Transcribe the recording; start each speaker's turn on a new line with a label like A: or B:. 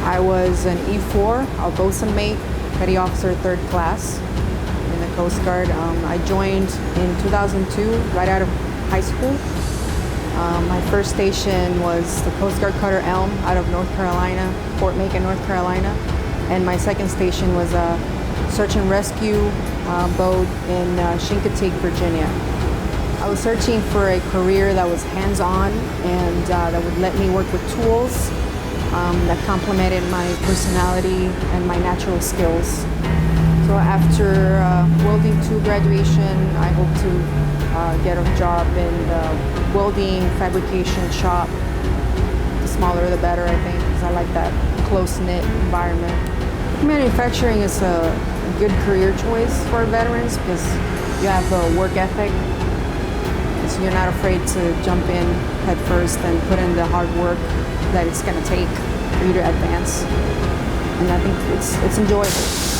A: I was an E4, a bosun mate, petty officer 3rd class in the Coast Guard. I joined in 2002, right out of high school. My first station was the Coast Guard Cutter Elm out of North Carolina, Fort Macon, North Carolina. And my second station was a search and rescue boat in Chincoteague, Virginia. I was searching for a career that was hands-on and that would let me work with tools that complemented my personality and my natural skills. So after welding 2 graduation, I hope to get a job in the welding fabrication shop. The smaller the better, I think, because I like that close-knit environment. Manufacturing is a good career choice for veterans because you have a work ethic. So you're not afraid to jump in head first and put in the hard work that it's going to take for you to advance. And I think it's enjoyable.